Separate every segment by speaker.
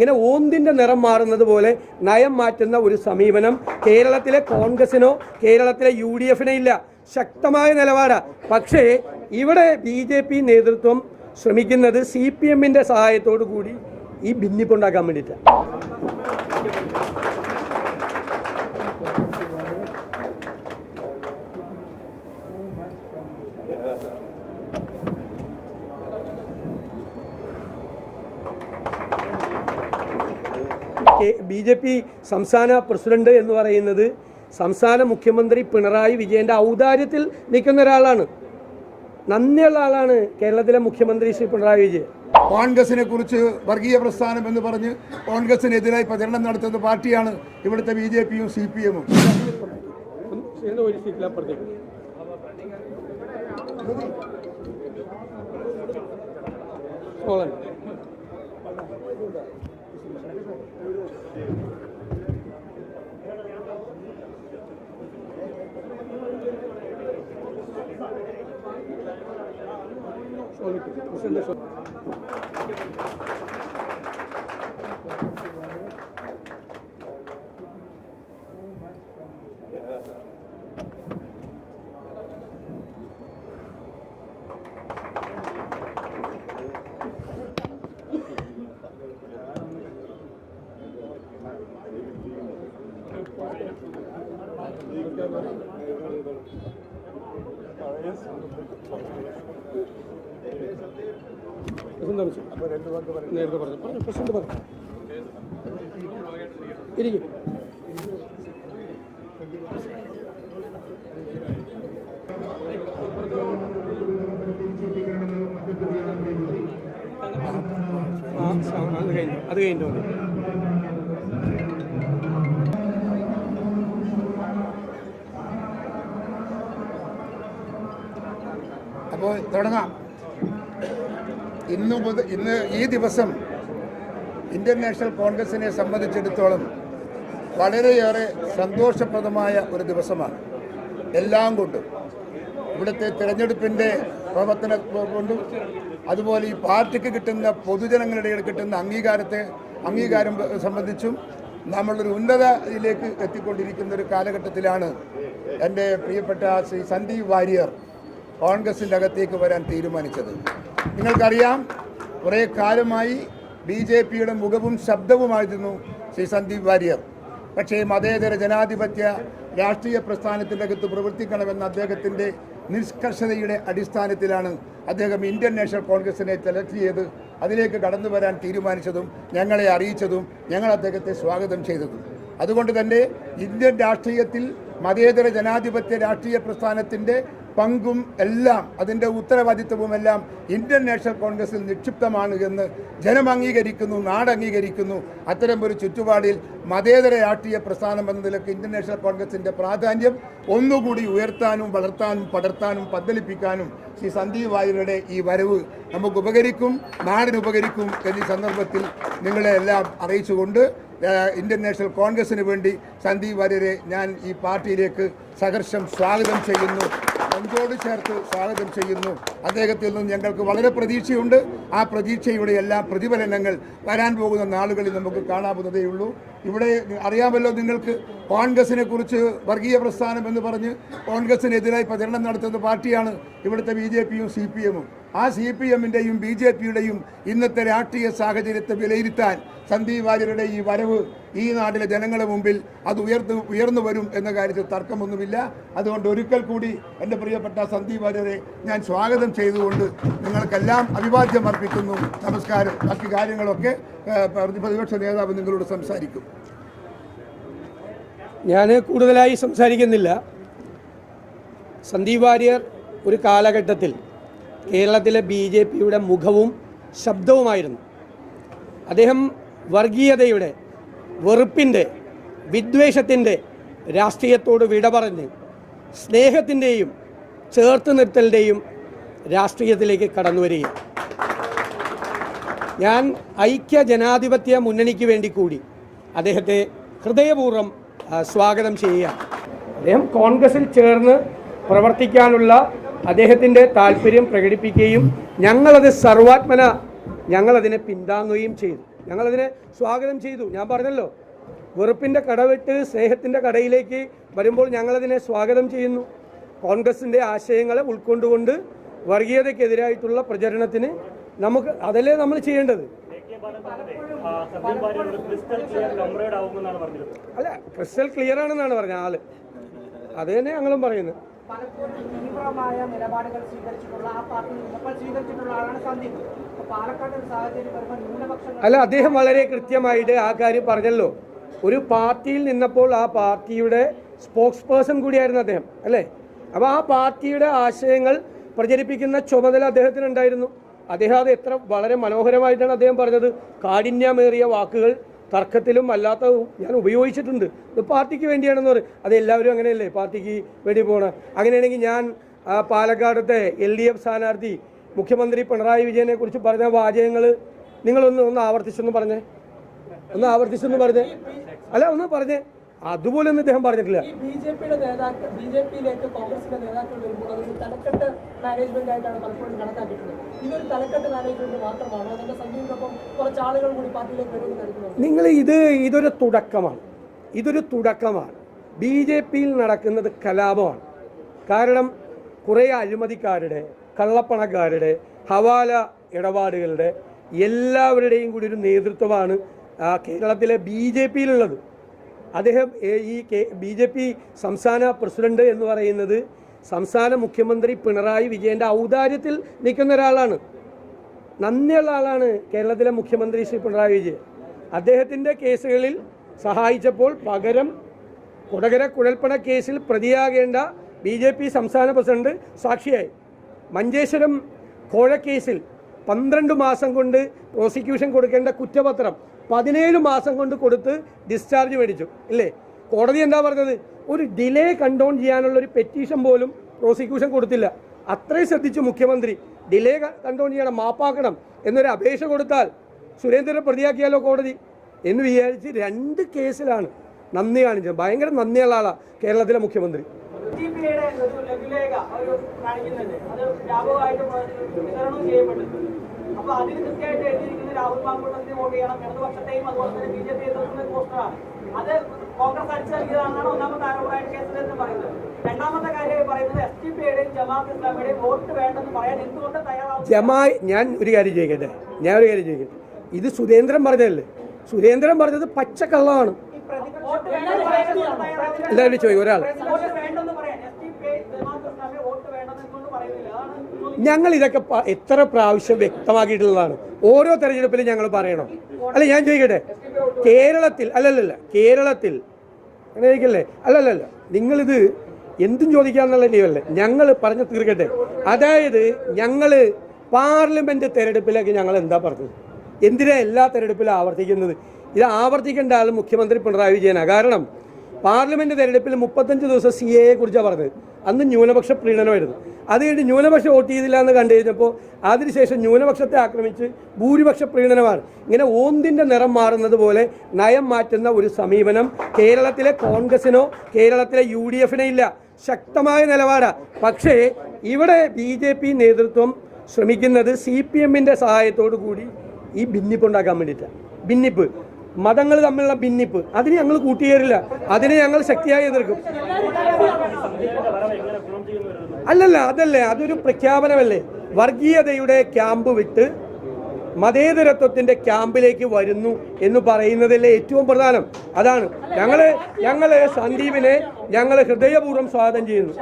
Speaker 1: ഇങ്ങനെ ഓന്തിൻ്റെ നിറം മാറുന്നത് പോലെ നയം മാറ്റുന്ന ഒരു സമീപനം കേരളത്തിലെ കോൺഗ്രസിനോ കേരളത്തിലെ UDFനോ ഇല്ല. ശക്തമായ നിലപാടാണ്. പക്ഷേ ഇവിടെ BJP നേതൃത്വം ശ്രമിക്കുന്നത് CPMൻ്റെ സഹായത്തോടു കൂടി ഈ ഭിന്നിപ്പുണ്ടാക്കാൻ വേണ്ടിയിട്ടാണ്. BJP സംസ്ഥാന പ്രസിഡന്റ് എന്ന് പറയുന്നത് സംസ്ഥാന മുഖ്യമന്ത്രി പിണറായി വിജയൻ്റെ ഔദാര്യത്തിൽ നിൽക്കുന്ന ഒരാളാണ്. നന്ദിയുള്ള ആളാണ് കേരളത്തിലെ മുഖ്യമന്ത്രി ശ്രീ പിണറായി വിജയൻ.
Speaker 2: കോൺഗ്രസിനെ കുറിച്ച് വർഗീയ പ്രസ്ഥാനം എന്ന് പറഞ്ഞ് കോൺഗ്രസിനെതിരായി പ്രചരണം നടത്തുന്ന പാർട്ടിയാണ് ഇവിടുത്തെ BJPയും CPMഉം.
Speaker 1: അത് കഴിഞ്ഞു
Speaker 2: അപ്പോൾ തുടങ്ങാം. ഇന്ന് ഈ ദിവസം ഇന്ത്യൻ നാഷണൽ കോൺഗ്രസിനെ സംബന്ധിച്ചിടത്തോളം വളരെയേറെ സന്തോഷപ്രദമായ ഒരു ദിവസമാണ്. എല്ലാം കൊണ്ടും ഇവിടുത്തെ തിരഞ്ഞെടുപ്പിൻ്റെ പ്രവർത്തനം കൊണ്ടും അതുപോലെ ഈ പാർട്ടിക്ക് കിട്ടുന്ന പൊതുജനങ്ങളുടെ കിട്ടുന്ന അംഗീകാരം സംബന്ധിച്ചും നമ്മളൊരു ഉന്നതയിലേക്ക് എത്തിക്കൊണ്ടിരിക്കുന്ന ഒരു കാലഘട്ടത്തിലാണ് എൻ്റെ പ്രിയപ്പെട്ട ശ്രീ സന്ദീപ് വാര്യർ കോൺഗ്രസിൻ്റെ അകത്തേക്ക് വരാൻ തീരുമാനിച്ചത്. നിങ്ങൾക്കറിയാം, കുറേ കാലമായി BJPയുടെ മുഖവും ശബ്ദവുമായിരുന്നു ശ്രീ സന്ദീപ് വാര്യർ. പക്ഷേ മതേതര ജനാധിപത്യ രാഷ്ട്രീയ പ്രസ്ഥാനത്തിൻ്റെ അകത്ത് പ്രവർത്തിക്കണമെന്ന അദ്ദേഹത്തിൻ്റെ നിഷ്കർഷതയുടെ അടിസ്ഥാനത്തിലാണ് അദ്ദേഹം ഇന്ത്യൻ നാഷണൽ കോൺഗ്രസിനെ സെലക്ട് ചെയ്ത് അതിലേക്ക് കടന്നു വരാൻ തീരുമാനിച്ചതും ഞങ്ങളെ അറിയിച്ചതും ഞങ്ങൾ അദ്ദേഹത്തെ സ്വാഗതം ചെയ്തതും. അതുകൊണ്ട് തന്നെ ഇന്ത്യൻ രാഷ്ട്രീയത്തിൽ മതേതര ജനാധിപത്യ രാഷ്ട്രീയ പ്രസ്ഥാനത്തിൻ്റെ പങ്കും എല്ലാം അതിൻ്റെ ഉത്തരവാദിത്വവുമെല്ലാം ഇന്ത്യൻ നാഷണൽ കോൺഗ്രസിൽ നിക്ഷിപ്തമാണ് എന്ന് ജനം അംഗീകരിക്കുന്നു, നാട് അംഗീകരിക്കുന്നു. അത്തരം ഒരു ചുറ്റുപാടിൽ മതേതര രാഷ്ട്രീയ പ്രസ്ഥാനം എന്ന നിലയ്ക്ക് ഇന്ത്യൻ നാഷണൽ കോൺഗ്രസിൻ്റെ പ്രാധാന്യം ഒന്നുകൂടി ഉയർത്താനും വളർത്താനും പടർത്താനും പന്തലിപ്പിക്കാനും ശ്രീ സന്ദീപ് വാര്യരുടെ ഈ വരവ് നമുക്ക് ഉപകരിക്കും, നാടിന് ഉപകരിക്കും എന്നീ സന്ദർഭത്തിൽ നിങ്ങളെ എല്ലാം അറിയിച്ചുകൊണ്ട് ഇന്ത്യൻ നാഷണൽ കോൺഗ്രസിന് വേണ്ടി സന്ദീപ് വാര്യരെ ഞാൻ ഈ പാർട്ടിയിലേക്ക് സഹർഷം സ്വാഗതം ചെയ്യുന്നു, നെഞ്ചോട് ചേർത്ത് സ്വാഗതം ചെയ്യുന്നു. അദ്ദേഹത്തിൽ നിന്നും ഞങ്ങൾക്ക് വളരെ പ്രതീക്ഷയുണ്ട്. ആ പ്രതീക്ഷയുടെ എല്ലാ പ്രതിഫലനങ്ങൾ വരാൻ പോകുന്ന നാളുകളിൽ നമുക്ക് കാണാവുന്നതേയുള്ളൂ. ഇവിടെ അറിയാമല്ലോ നിങ്ങൾക്ക്, കോൺഗ്രസിനെ കുറിച്ച് വർഗീയ പ്രസ്ഥാനം എന്ന് പറഞ്ഞ് കോൺഗ്രസിനെതിരായി പ്രചരണം നടത്തുന്ന പാർട്ടിയാണ് ഇവിടുത്തെ BJPയും CPMഉം. ആ CPMൻ്റെയും BJPയുടെയും ഇന്നത്തെ രാഷ്ട്രീയ സാഹചര്യത്തെ വിലയിരുത്താൻ സന്ദീപ് വാര്യരുടെ ഈ വരവ് ഈ നാട്ടിലെ ജനങ്ങളുടെ മുമ്പിൽ അത് ഉയർന്നു വരും എന്ന കാര്യത്തിൽ തർക്കമൊന്നുമില്ല. അതുകൊണ്ട് ഒരിക്കൽ കൂടി എൻ്റെ പ്രിയപ്പെട്ട സന്ദീപ് വാര്യരെ ഞാൻ സ്വാഗതം ചെയ്തുകൊണ്ട് നിങ്ങൾക്കെല്ലാം അഭിവാദ്യം അർപ്പിക്കുന്നു. നമസ്കാരം. ബാക്കി കാര്യങ്ങളൊക്കെ പ്രതിപക്ഷ നേതാവ് നിങ്ങളോട് സംസാരിക്കും.
Speaker 1: ഞാൻ കൂടുതലായി സംസാരിക്കുന്നില്ല. സന്ദീപ് വാര്യർ ഒരു കാലഘട്ടത്തിൽ കേരളത്തിലെ BJPയുടെ മുഖവും ശബ്ദവുമായിരുന്നു. അദ്ദേഹം വർഗീയതയുടെ, വെറുപ്പിൻ്റെ, വിദ്വേഷത്തിൻ്റെ രാഷ്ട്രീയത്തോട് വിട പറഞ്ഞ് സ്നേഹത്തിൻ്റെയും ചേർത്ത് നിർത്തലിൻ്റെയും രാഷ്ട്രീയത്തിലേക്ക് കടന്നു വരികയാണ്. ഞാൻ ഐക്യ ജനാധിപത്യ മുന്നണിക്ക് വേണ്ടി കൂടി അദ്ദേഹത്തെ ഹൃദയപൂർവ്വം സ്വാഗതം ചെയ്യുകയാണ്. അദ്ദേഹം കോൺഗ്രസിൽ ചേർന്ന് പ്രവർത്തിക്കാനുള്ള അദ്ദേഹത്തിൻ്റെ താല്പര്യം പ്രകടിപ്പിക്കുകയും ഞങ്ങളത് സർവാത്മന ഞങ്ങളതിനെ പിന്താങ്ങുകയും ചെയ്തു. ഞങ്ങളതിനെ സ്വാഗതം ചെയ്തു. ഞാൻ പറഞ്ഞല്ലോ, വെറുപ്പിൻ്റെ കടവിട്ട് സ്നേഹത്തിൻ്റെ കടയിലേക്ക് വരുമ്പോൾ ഞങ്ങളതിനെ സ്വാഗതം ചെയ്യുന്നു. കോൺഗ്രസിൻ്റെ ആശയങ്ങളെ ഉൾക്കൊണ്ടുകൊണ്ട് വർഗീയതയ്ക്കെതിരായിട്ടുള്ള പ്രചരണത്തിന് നമുക്ക് അതല്ലേ നമ്മൾ ചെയ്യേണ്ടത്. അല്ല, ക്രിസ്റ്റൽ ക്ലിയർ ആണെന്നാണ് പറഞ്ഞ ആള്. അത് തന്നെ ഞങ്ങളും പറയുന്നത്.
Speaker 3: തീവ്രമായ നിലപാടുകൾ സ്വീകരിച്ചിട്ടുള്ള ആ പാർട്ടി സ്വീകരിച്ചിട്ടുള്ള ആളാണ് സന്ദീപ്. പാലക്കാട് സാഹചര്യം വരുമ്പോൾ ന്യൂനപക്ഷങ്ങൾ
Speaker 1: അല്ല, അദ്ദേഹം വളരെ കൃത്യമായിട്ട് ആ കാര്യം പറഞ്ഞല്ലോ. ഒരു പാർട്ടിയിൽ നിന്നപ്പോൾ ആ പാർട്ടിയുടെ സ്പോക്സ് പേഴ്സൺ കൂടിയായിരുന്നു അദ്ദേഹം, അല്ലേ? അപ്പോൾ ആ പാർട്ടിയുടെ ആശയങ്ങൾ പ്രചരിപ്പിക്കുന്ന ചുമതല അദ്ദേഹത്തിനുണ്ടായിരുന്നു. അദ്ദേഹം അത് എത്ര വളരെ മനോഹരമായിട്ടാണ് അദ്ദേഹം പറഞ്ഞത്. കാഠിന്യമേറിയ വാക്കുകൾ തർക്കത്തിലും അല്ലാത്ത ഞാൻ ഉപയോഗിച്ചിട്ടുണ്ട്. ഇത് പാർട്ടിക്ക് വേണ്ടിയാണെന്ന് പറയും. അത് എല്ലാവരും അങ്ങനെയല്ലേ പാർട്ടിക്ക് വേണ്ടി പോകണം. അങ്ങനെയാണെങ്കിൽ ഞാൻ പാലക്കാടത്തെ LDF സ്ഥാനാർത്ഥി മുഖ്യമന്ത്രി പിണറായി വിജയനെ കുറിച്ച് പറഞ്ഞ വാചകങ്ങൾ നിങ്ങളൊന്ന് ആവർത്തിച്ചൊന്ന് പറഞ്ഞേ. അല്ല, ഒന്ന് പറഞ്ഞേ. അതുപോലൊന്നും ഇദ്ദേഹം പറഞ്ഞിട്ടില്ല.
Speaker 3: ബിജെപിയുടെ നേതാക്കൾ ബിജെപിയിലേക്ക് കോൺഗ്രസിന്റെ നേതാക്കൾ വരുമ്പോൾ അതൊരു തലക്കെട്ട് മാനേജ്മെന്റ് ആയിട്ടാണ് പലപ്പോഴും കണക്കാക്കിയിട്ടുള്ളത്. ഇതൊരു തലക്കെട്ട് മാനേജ്മെന്റ് മാത്രമാണോ? അതിന്റെ സംഘടനക്കൊപ്പം കുറച്ച് ആളുകൾ കൂടി പാർട്ടിയിലേക്ക് വരുമെന്ന് കരുതുന്നു.
Speaker 1: നിങ്ങൾ ഇതൊരു തുടക്കമാണ്. BJPയിൽ നടക്കുന്നത് കലാപമാണ്. കാരണം കുറേ അഴിമതിക്കാരുടെ, കള്ളപ്പണക്കാരുടെ, ഹവാല ഇടപാടുകളുടെ എല്ലാവരുടെയും കൂടി ഒരു നേതൃത്വമാണ് കേരളത്തിലെ BJPയിലുള്ളത്. അദ്ദേഹം ഈ BJP സംസ്ഥാന പ്രസിഡന്റ് എന്ന് പറയുന്നത് സംസ്ഥാന മുഖ്യമന്ത്രി പിണറായി വിജയൻ്റെ ഔദാര്യത്തിൽ നിൽക്കുന്ന ഒരാളാണ്. നന്ദിയുള്ള ആളാണ് കേരളത്തിലെ മുഖ്യമന്ത്രി ശ്രീ പിണറായി വിജയൻ. അദ്ദേഹത്തിൻ്റെ കേസുകളിൽ സഹായിച്ചപ്പോൾ പകരം കൊടകര കുഴൽപ്പണ കേസിൽ പ്രതിയാകേണ്ട BJP സംസ്ഥാന പ്രസിഡന്റ് സാക്ഷിയായി. മഞ്ചേശ്വരം കോഴക്കേസിൽ 12 മാസം കൊണ്ട് പ്രോസിക്യൂഷൻ കൊടുക്കേണ്ട കുറ്റപത്രം 17 മാസം കൊണ്ട് കൊടുത്ത് ഡിസ്ചാർജ് മേടിച്ചു, ഇല്ലേ? കോടതി എന്താ പറഞ്ഞത്? ഒരു ഡിലേ കണ്ടോൺ ചെയ്യാനുള്ളൊരു പെറ്റീഷൻ പോലും പ്രോസിക്യൂഷൻ കൊടുത്തില്ല. അത്രയും ശ്രദ്ധിച്ചു മുഖ്യമന്ത്രി. ഡിലേ കണ്ടോൺ ചെയ്യണം, മാപ്പാക്കണം എന്നൊരു അപേക്ഷ കൊടുത്താൽ സുരേന്ദ്രനെ പ്രതിയാക്കിയാലോ കോടതി എന്ന് വിചാരിച്ച് 2 കേസിലാണ് നന്ദി കാണിച്ചത്. ഭയങ്കര നന്ദിയുള്ള ആളാണ് കേരളത്തിലെ മുഖ്യമന്ത്രി.
Speaker 3: അപ്പോൾ അതിൽ കൃത്യമായിട്ട് എഴുതിയിരിക്കുന്നത് രാഹുൽ മാങ്കൂട്ടത്തിന് വോട്ട് ചെയ്യണം, ഇടതുപക്ഷത്തെയും അതുപോലെ തന്നെ BJP എതിർക്കുന്ന പോസ്റ്ററാണ്. അത് കോൺഗ്രസ് അടിച്ചു നൽകിയതാണെന്നാണ് ഒന്നാമത്തെ ആരോപണമായിട്ട് കേസിലെന്ന് പറയുന്നത്. രണ്ടാമത്തെ കാര്യം പറയുന്നത് SDPയുടെയും ജമാഅത്ത് ഇസ്ലാമിയുടെയും വോട്ട് വേണ്ടെന്ന് പറയാൻ എന്തുകൊണ്ട് തയ്യാറാവും?
Speaker 1: ഞാൻ ഒരു കാര്യം ചോദിക്കട്ടെ. ഇത് സുരേന്ദ്രൻ പറഞ്ഞതല്ലേ? സുരേന്ദ്രൻ പറഞ്ഞത് പച്ചക്കള്ളമാണ്. എല്ലാവരും ചോദിക്കും. ഒരാൾ ഞങ്ങൾ ഇതൊക്കെ എത്ര പ്രാവശ്യം വ്യക്തമാക്കിയിട്ടുള്ളതാണ്. ഓരോ തെരഞ്ഞെടുപ്പിലും ഞങ്ങൾ പറയണം. അല്ല, ഞാൻ ചോദിക്കട്ടെ, കേരളത്തിൽ കേരളത്തിൽ അങ്ങനെ ചോദിക്കല്ലേ? അല്ലല്ല, നിങ്ങളിത് എന്തും ചോദിക്കാന്നുള്ള രീതിയല്ലേ? ഞങ്ങൾ പറഞ്ഞു തീർക്കട്ടെ. അതായത് ഞങ്ങൾ പാർലമെന്റ് തെരഞ്ഞെടുപ്പിലേക്ക് ഞങ്ങൾ എന്താ പറഞ്ഞത്? എന്തിനാ എല്ലാ തെരഞ്ഞെടുപ്പിലും ആവർത്തിക്കുന്നത്? ഇത് ആവർത്തിക്കേണ്ട ആൾ മുഖ്യമന്ത്രി പിണറായി വിജയനാണ്. കാരണം പാർലമെന്റ് തെരഞ്ഞെടുപ്പിൽ 35 ദിവസം CAA കുറിച്ചാണ് പറഞ്ഞത്. അന്ന് ന്യൂനപക്ഷ പ്രീണനമായിരുന്നു. അത് കഴിഞ്ഞ് ന്യൂനപക്ഷം വോട്ട് ചെയ്തില്ല എന്ന് കണ്ടു കഴിഞ്ഞപ്പോൾ അതിനുശേഷം ന്യൂനപക്ഷത്തെ ആക്രമിച്ച് ഭൂരിപക്ഷ പ്രീണനമാണ്. ഇങ്ങനെ ഓന്തിൻ്റെ നിറം മാറുന്നത് പോലെ നയം മാറ്റുന്ന ഒരു സമീപനം കേരളത്തിലെ കോൺഗ്രസിനോ കേരളത്തിലെ UDFനോ ഇല്ല. ശക്തമായ നിലപാടാണ്. പക്ഷേ ഇവിടെ BJP നേതൃത്വം ശ്രമിക്കുന്നത് CPMന്റെ സഹായത്തോടു കൂടി ഈ ഭിന്നിപ്പ് ഉണ്ടാക്കാൻ വേണ്ടിയിട്ടാണ്. ഭിന്നിപ്പ്, മതങ്ങൾ തമ്മിലുള്ള ഭിന്നിപ്പ്, അതിന് ഞങ്ങൾ കൂട്ടുചേരില്ല. അതിനെ ഞങ്ങൾ ശക്തിയായി എതിർക്കും. അതല്ലേ, അതൊരു പ്രഖ്യാപനമല്ലേ? വർഗീയതയുടെ ക്യാമ്പ് വിട്ട് മതേതരത്വത്തിന്റെ ക്യാമ്പിലേക്ക് വരുന്നു എന്ന് പറയുന്നതല്ലേ ഏറ്റവും പ്രധാനം. അതാണ് ഞങ്ങള് സന്ദീപിനെ ഞങ്ങൾ ഹൃദയപൂർവ്വം സ്വാഗതം ചെയ്യുന്നു.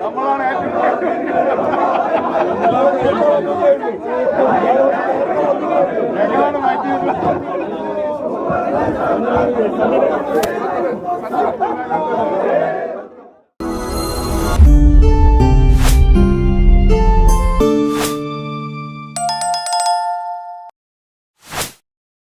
Speaker 1: നമ്മളാണ്
Speaker 2: സന്ദീപ്